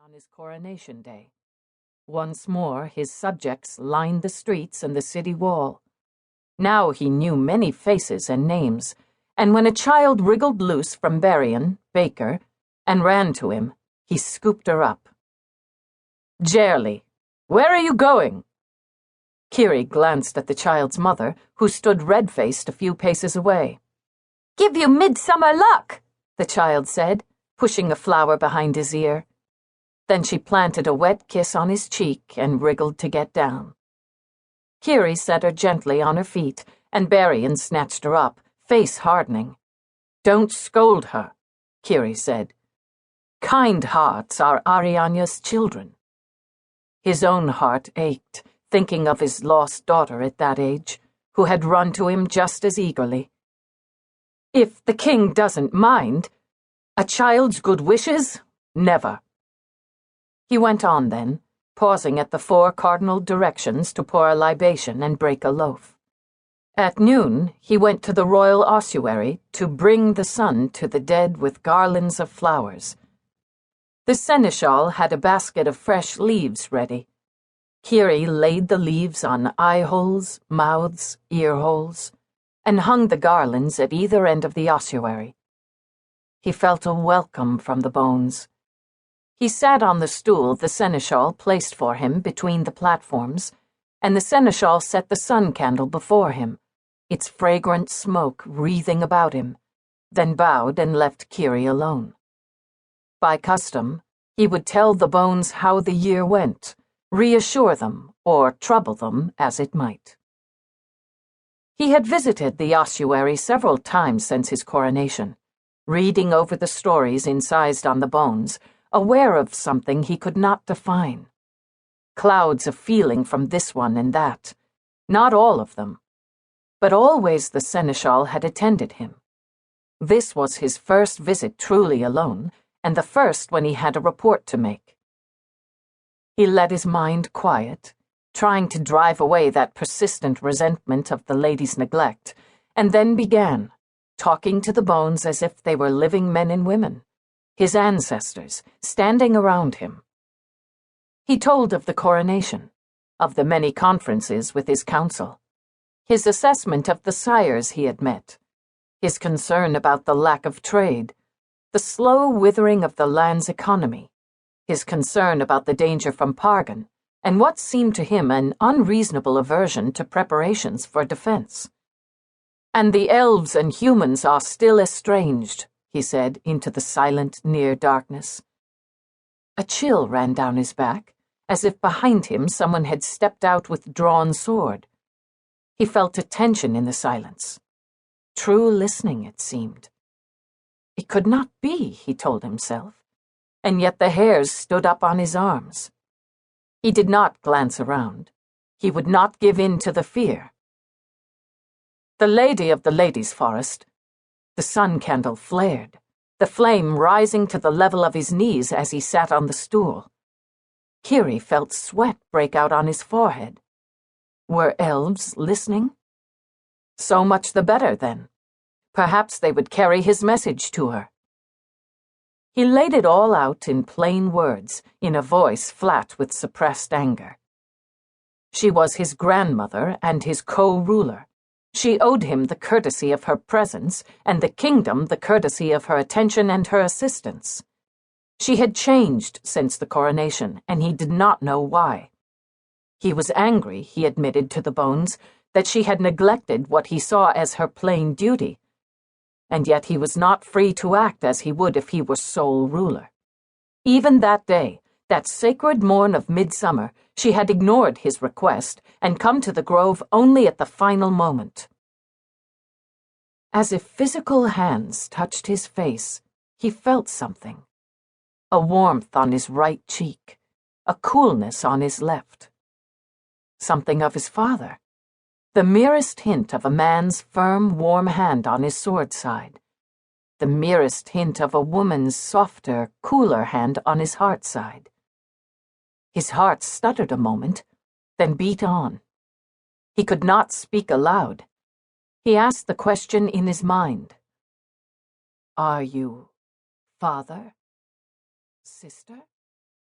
on his coronation day. Once more, his subjects lined the streets and the city wall. Now he knew many faces and names, and when a child wriggled loose from Verrakaien, baker, and ran to him, he scooped her up. "Gerli, where are you going?" Kieri glanced at the child's mother, who stood red-faced a few paces away. "Give you midsummer luck," the child said, pushing a flower behind his ear. Then she planted a wet kiss on his cheek and wriggled to get down. Kieri set her gently on her feet, and Verrakaien snatched her up, face hardening. "Don't scold her," Kieri said. "Kind hearts are Arianya's children." His own heart ached, thinking of his lost daughter at that age, who had run to him just as eagerly. "If the king doesn't mind, a child's good wishes? Never." He went on then, pausing at the 4 cardinal directions to pour a libation and break a loaf. At noon, he went to the royal ossuary to bring the sun to the dead with garlands of flowers. The seneschal had a basket of fresh leaves ready. Kieri laid the leaves on eye-holes, mouths, ear-holes, and hung the garlands at either end of the ossuary. He felt a welcome from the bones. He sat on the stool the seneschal placed for him between the platforms, and the seneschal set the sun candle before him, its fragrant smoke wreathing about him, then bowed and left Kieri alone. By custom, he would tell the bones how the year went, reassure them or trouble them as it might. He had visited the ossuary several times since his coronation, reading over the stories incised on the bones, aware of something he could not define. Clouds of feeling from this one and that, not all of them. But always the seneschal had attended him. This was his first visit truly alone, and the first when he had a report to make. He let his mind quiet, trying to drive away that persistent resentment of the lady's neglect, and then began, talking to the bones as if they were living men and women, his ancestors, standing around him. He told of the coronation, of the many conferences with his council, his assessment of the sires he had met, his concern about the lack of trade, the slow withering of the land's economy, his concern about the danger from Pargun, and what seemed to him an unreasonable aversion to preparations for defense. "And the elves and humans are still estranged," he said into the silent, near darkness. A chill ran down his back, as if behind him someone had stepped out with drawn sword. He felt a tension in the silence. True listening, it seemed. It could not be, he told himself, and yet the hairs stood up on his arms. He did not glance around. He would not give in to the fear. The lady of the ladies' forest. The sun candle flared, the flame rising to the level of his knees as he sat on the stool. Kieri felt sweat break out on his forehead. Were elves listening? So much the better, then. Perhaps they would carry his message to her. He laid it all out in plain words, in a voice flat with suppressed anger. She was his grandmother and his co-ruler. She owed him the courtesy of her presence, and the kingdom the courtesy of her attention and her assistance. She had changed since the coronation, and he did not know why. He was angry, he admitted to the bones, that she had neglected what he saw as her plain duty, and yet he was not free to act as he would if he were sole ruler. Even that day, that sacred morn of midsummer, she had ignored his request and come to the grove only at the final moment. As if physical hands touched his face, he felt something. A warmth on his right cheek, a coolness on his left. Something of his father, the merest hint of a man's firm, warm hand on his sword side, the merest hint of a woman's softer, cooler hand on his heart side. His heart stuttered a moment, then beat on. He could not speak aloud. He asked the question in his mind. "Are you father, sister?"